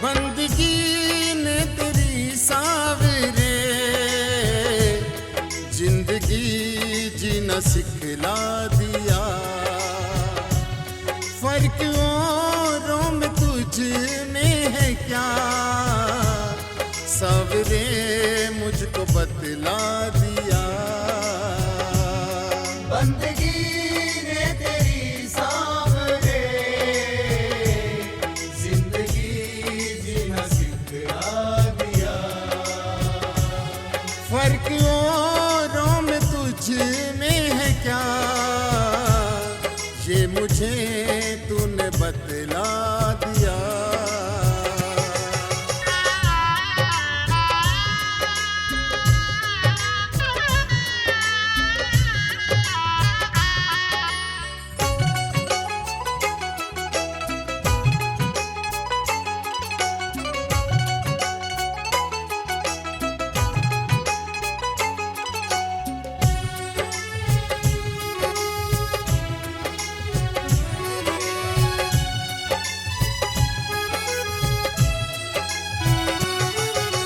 बंदगी ने तेरी सावरे जिंदगी जीना सिखला दिया। फर्क औरों में तुझ में है क्या, सावरे मुझको बतला दिया। बंदगी ने तेरी सावरे जिंदगी जीना सिखला दिया। फर्क औरों में तुझ में है क्या, ये मुझे तूने बतला दिया।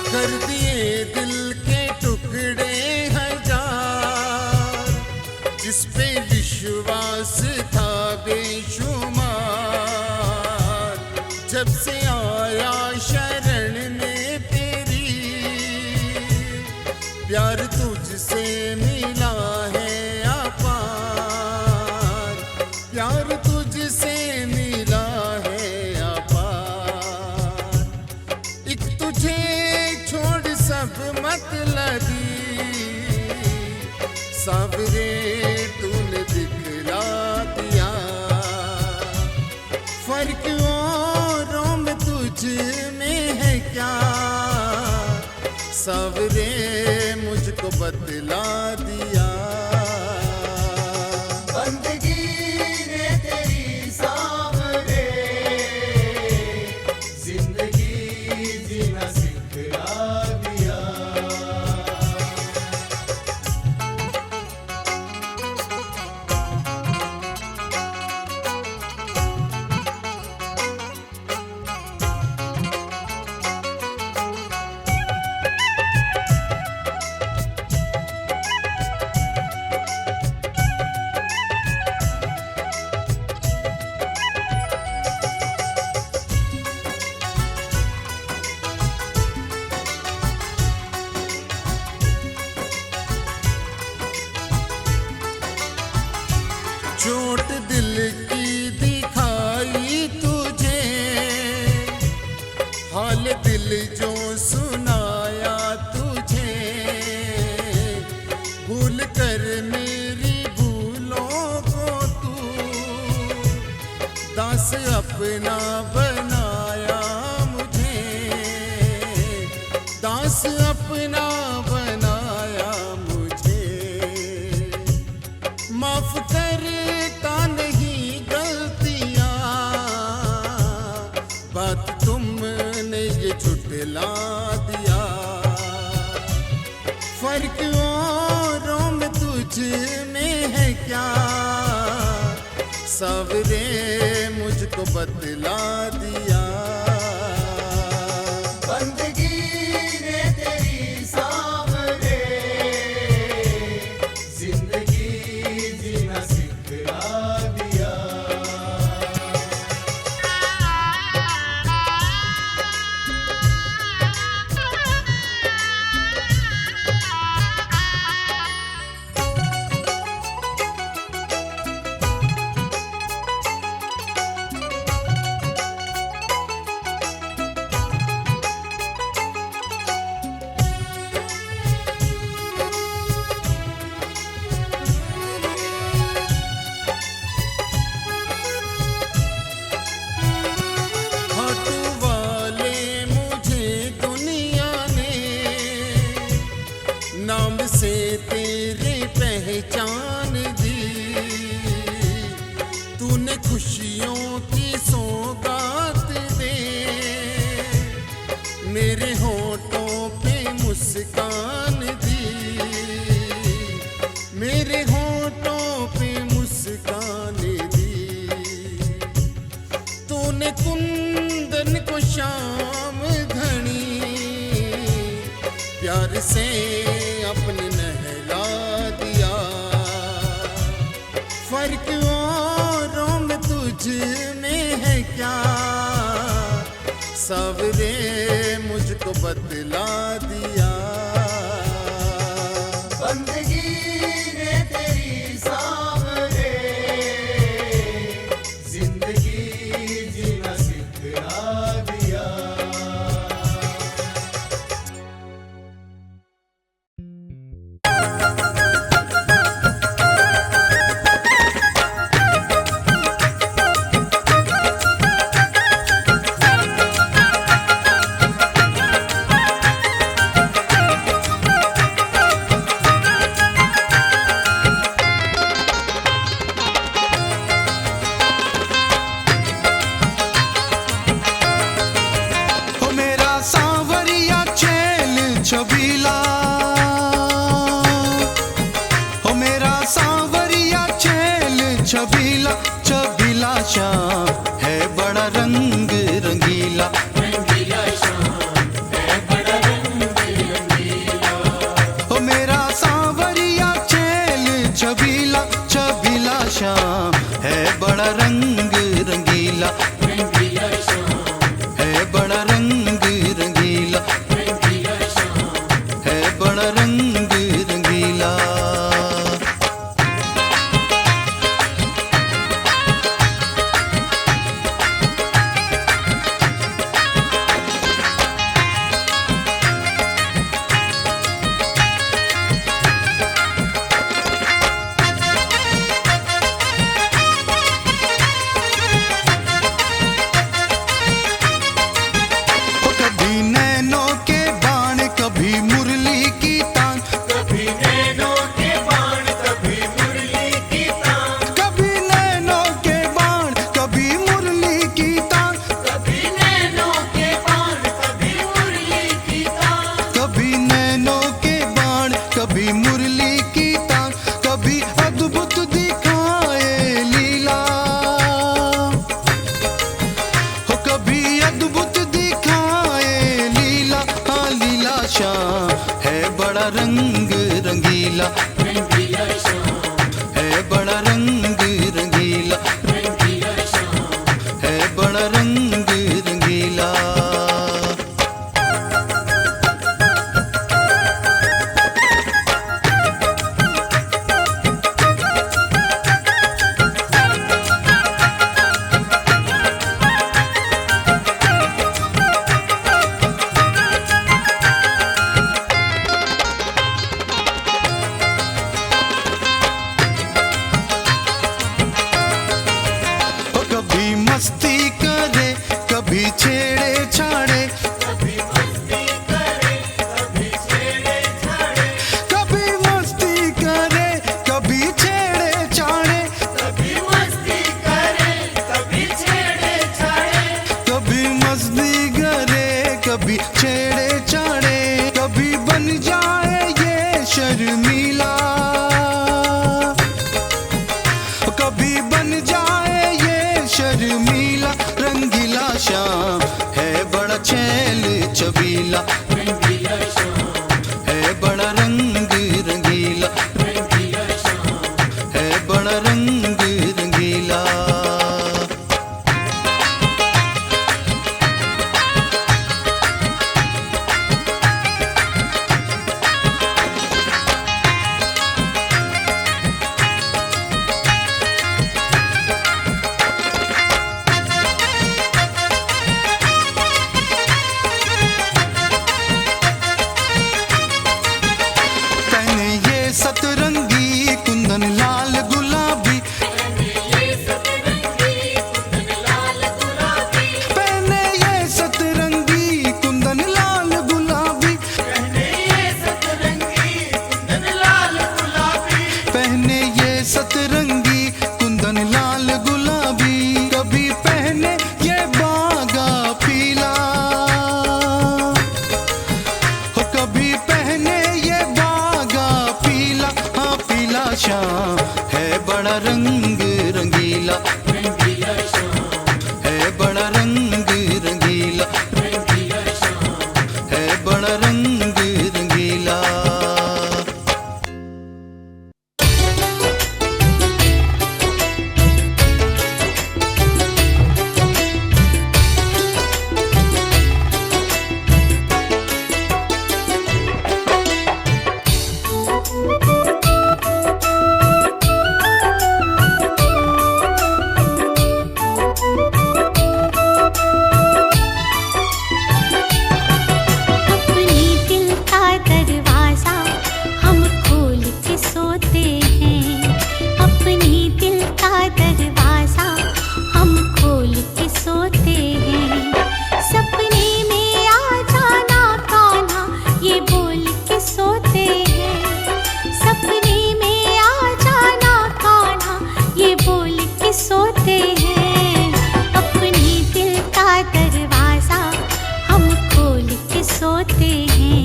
कर दिए दिल के टुकड़े हजार, जिस पे विश्वास था बेशुमार। जब से आया शरण में तेरी, प्यार तुझसे मिला है अपार। प्यार तुझसे मिला है अपार। एक तुझे छोड़ सब मतलबी, सावरे तूने दिखला दिया। फर्क औरों में तुझ में है क्या, सावरे मुझको बतला दिया। बंदगी ने तेरी सावरे जिंदगी जीना सिखला दिया। चोट दिल की दिखाई तुझे, हाल दिल जो सुनाया तुझे। भूल कर मेरी भूलों को तू दास अपना बनाया मुझे। दास अपना बनाया मुझे। माफ करता नहीं गलतियां, बात तुमने ये झुठला दिया। फर्क औरों में तुझ में है क्या, सावरे मुझको बतला दिया। बंदगी ने तेरी सावरे जिंदगी जीना सिखला दिया। खुशियों की सौगात दे, मेरे होठों पे मुस्कान दी, मेरे होठों पे मुस्कान दी। तूने कुंदन को शाम घनी प्यार से अपने नहला दिया। फर्क औरों में तुझ में है क्या, सावरे मुझको बतला दिया। बंदगी ने तेरी सावरे, जिंदगी जीना सिखला दिया। छबीला छबीला शाम है बड़ा रंग रंगीला, रंगीला शाम है बड़ा रंग रंगीला। ओ मेरा सांवरिया चेल छबीला छबीला शाम है बड़ा रंग रंगीला, रंगीला शाम है बड़ा रंग रंगीला, रंगीला शाम है बड़ा रंग रंगीला। बड़ा रंग रंगीला, रंगीला शाम, है बड़ा रंग रंगीला, रंगीला शाम, है बड़ा रंग रंगीला। अपने दिल का दरवाजा हम खोल के सोते हैं, अपने दिल का दरवाजा हम खोल के सोते हैं। सपने में आ जाना कान्हा ये बोल के सोते हैं, सपने में आ जाना कान्हा ये बोल के सोते हैं। अपने दिल का दरवाजा हम खोल के सोते हैं,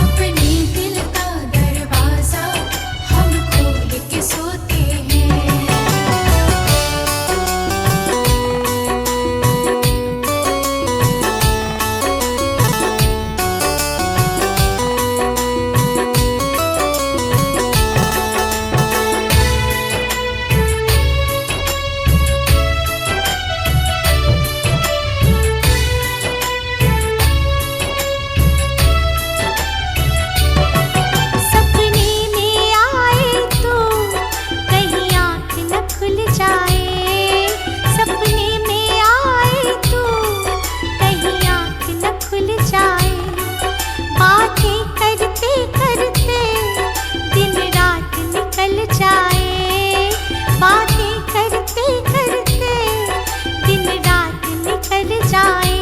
अपने दिल का दरवाजा हम खोल के सोते हैं। सपने में आए तो कहीं आँख न खुल जाए, सपने में आए तो कहीं आँख न खुल जाए। बातें करते करते दिन रात निकल जाए, बातें करते करते दिन रात निकल जाए।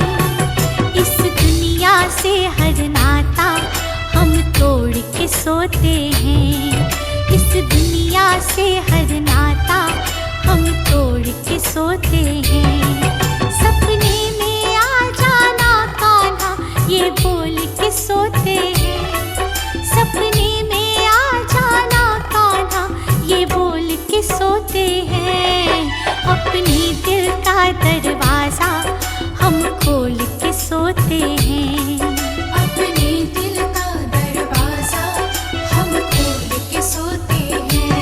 इस दुनिया से हर नाता हम तोड़ के सोते हैं, इस दुनिया से हर नाता हम तोड़ के सोते हैं। सपने में आ जाना कान्हा ये बोल के सोते हैं, सपने में आ जाना कान्हा ये बोल के सोते हैं। अपने दिल का दरवाजा हम खोल के सोते हैं, अपने दिल का दरवाजा हम खोल के सोते हैं।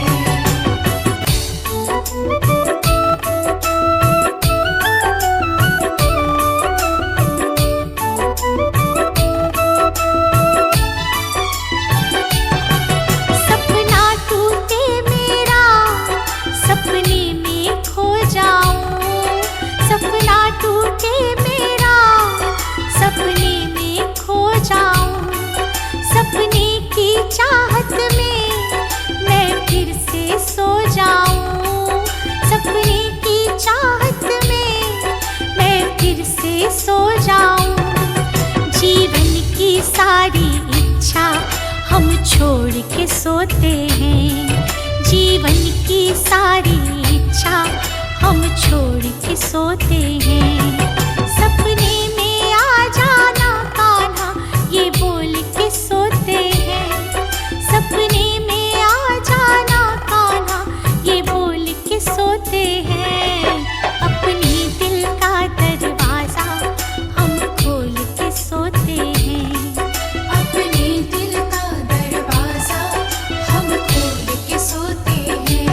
सपना टूटे मेरा सपने में खो जाऊं, सपना टूटे मेरा सपने में खो जाऊं। सपने की चाहत में मैं फिर से सो जाऊं, सपने की चाहत में मैं फिर से सो जाऊं। जीवन की सारी इच्छा हम छोड़ के सोते हैं, जीवन की सारी इच्छा हम छोड़ के सोते हैं। सपने में आ जाना कान्हा ये बोल के सोते हैं, सपने में आ जाना कान्हा ये बोल के सोते हैं। अपने दिल का दरवाजा हम खोल के सोते हैं, अपने दिल का दरवाजा हम खोल के सोते हैं।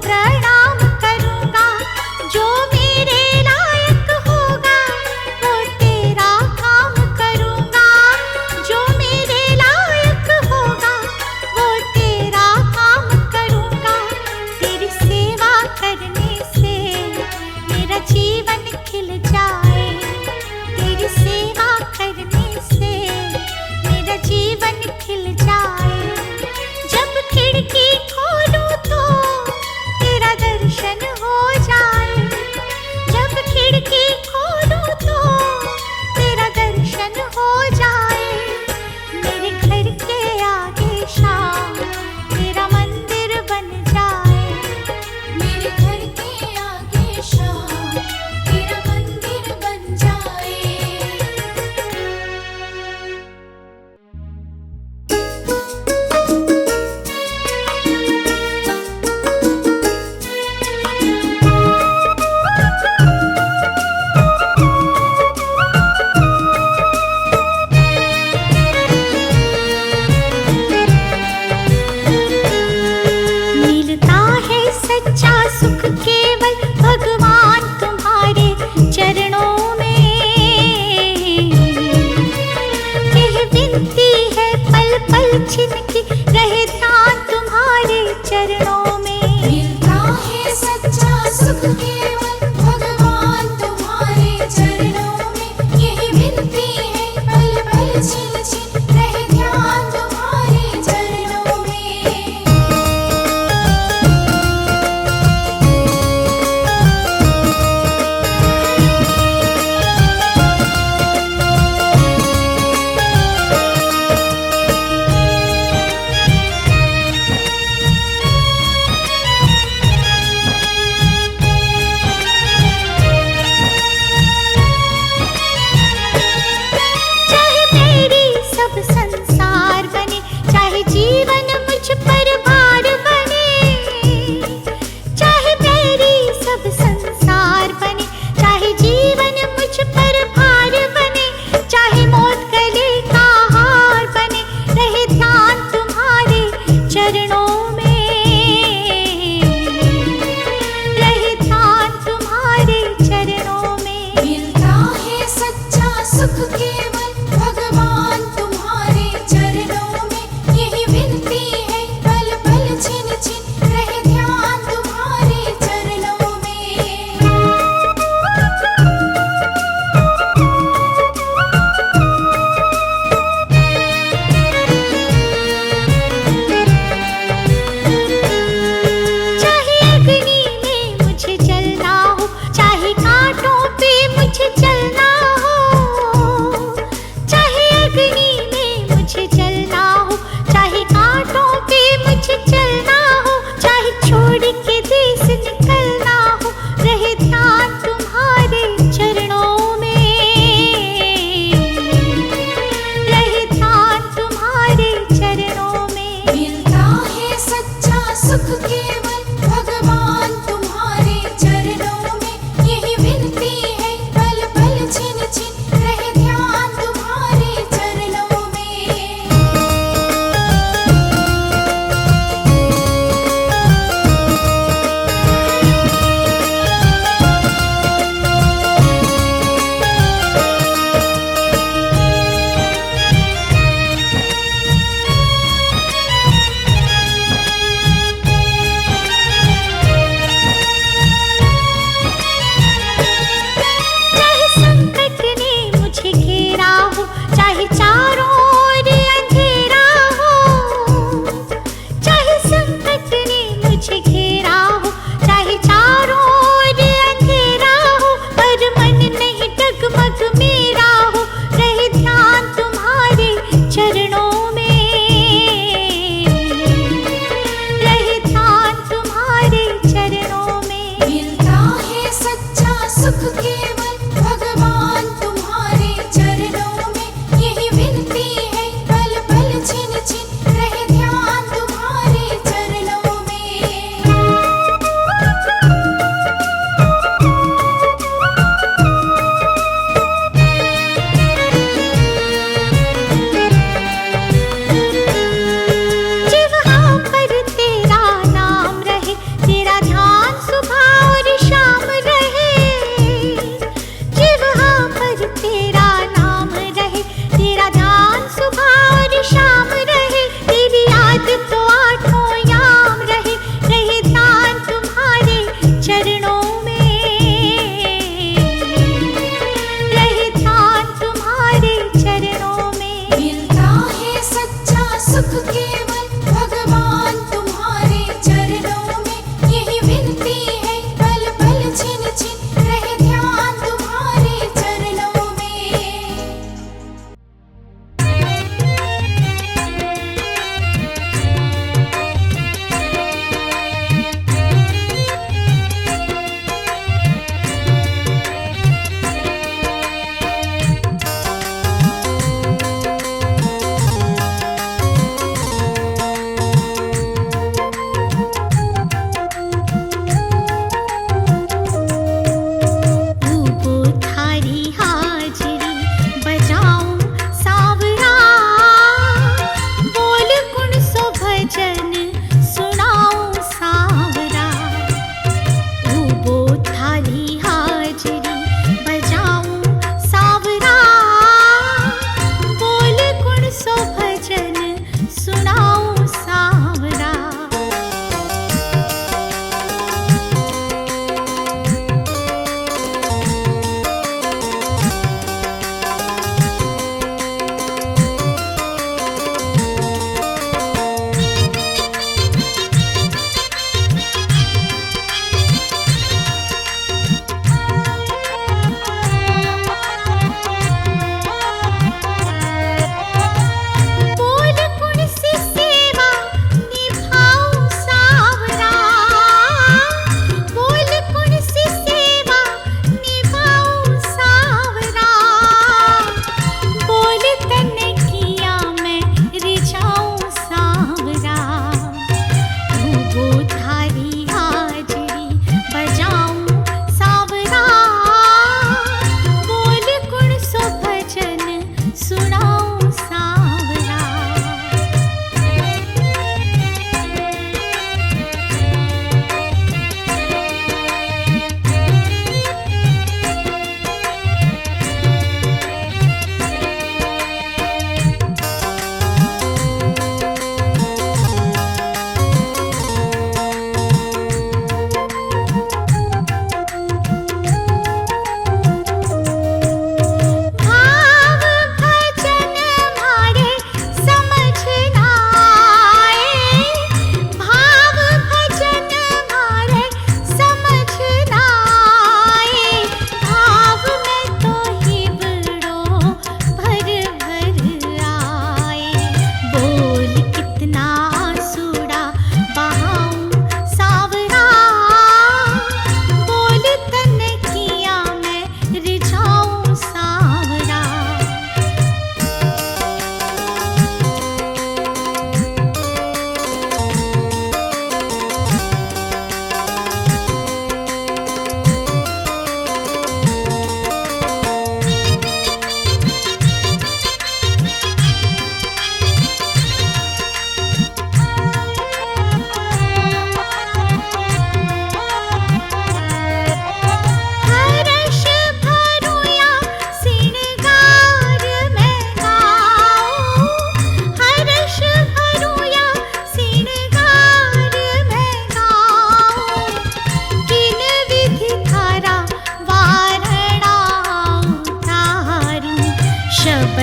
प्रणाम करूँगा, जो मेरे लायक होगा वो तेरा काम करूँगा, जो मेरे लायक होगा वो तेरा काम करूँगा। तेरी सेवा करने से मेरा जीवन खिल जाए, तेरी सेवा करने से मेरा जीवन खिल जाए। जब खिड़की खोलूं तो तेरा दर्शन हो जाए, जब खिड़की खोलूं तो तेरा दर्शन हो जाए। मेरे घर के आगे शाम तेरा मंदिर बन जाए, मेरे घर के आगे शाम तेरा मंदिर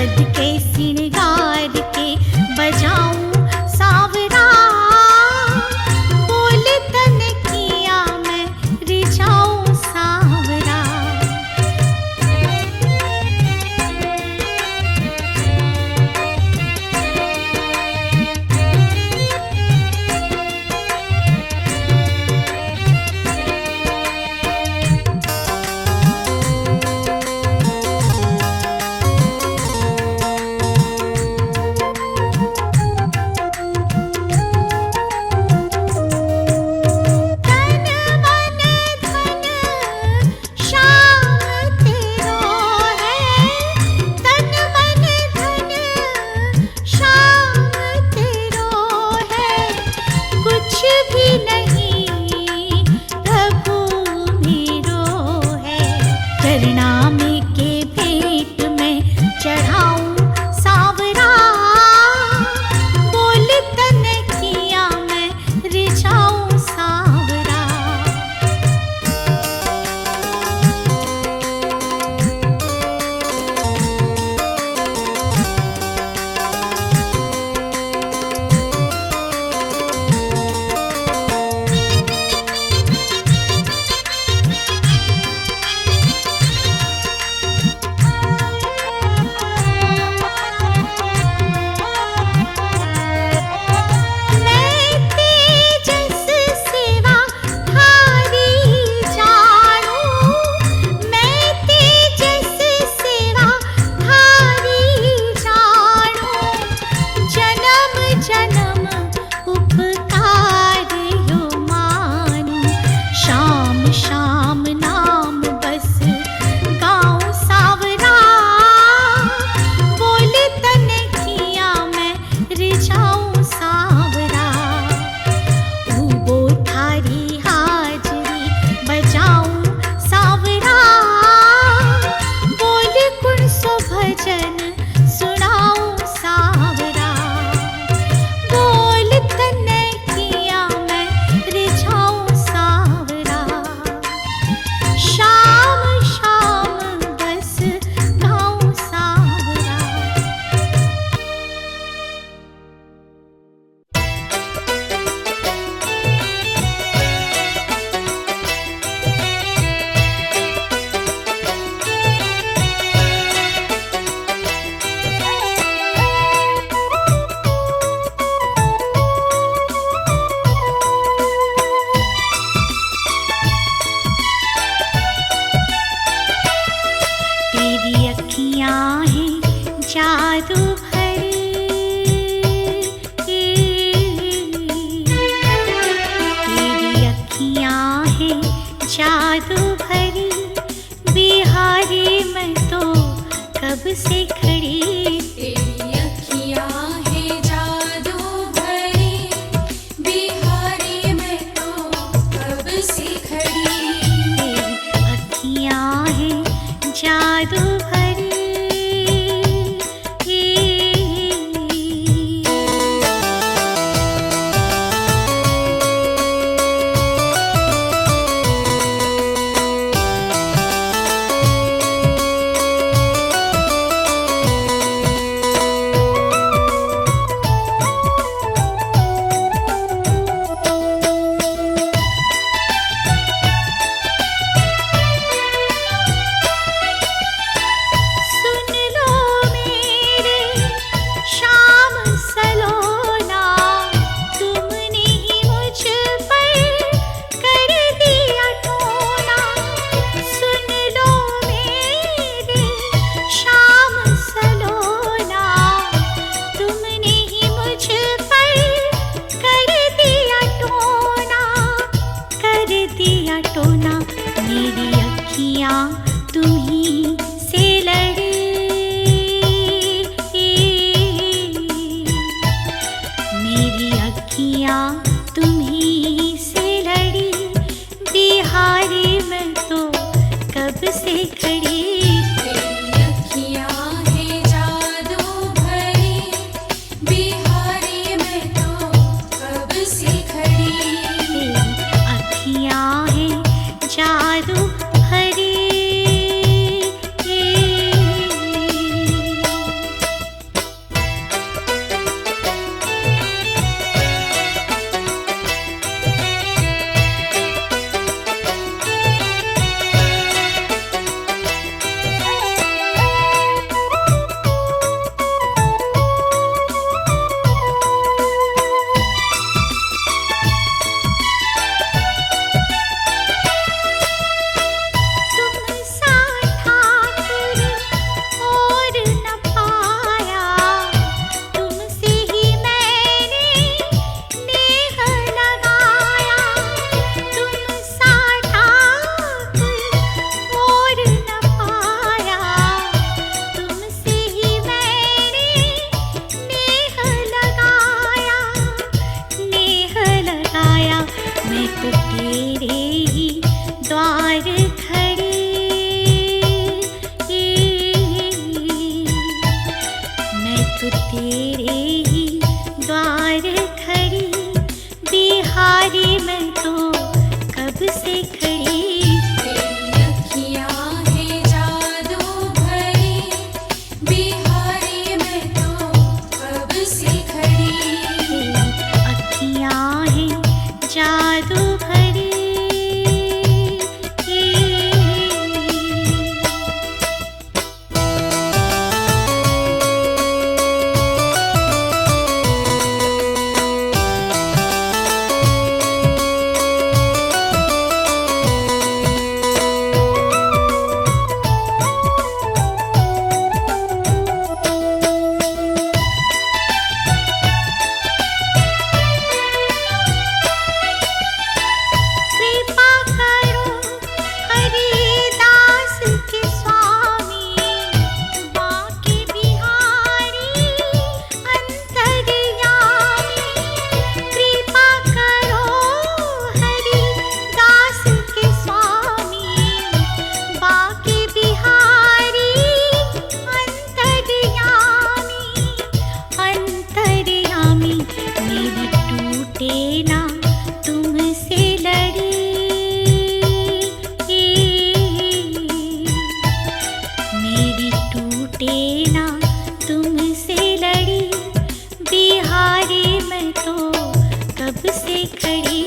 सज के सिंगार के बजाऊं सावरा, बोल तन किया मैं रिझाऊं सावरा। जादू भरी बिहारी मैं तो कब से खड़ी। तेरी अखियाँ हैं जादू भरी बिहारी मैं तो कब से खड़ी। तेरी अखियाँ हैं जादू भरी। खड़ी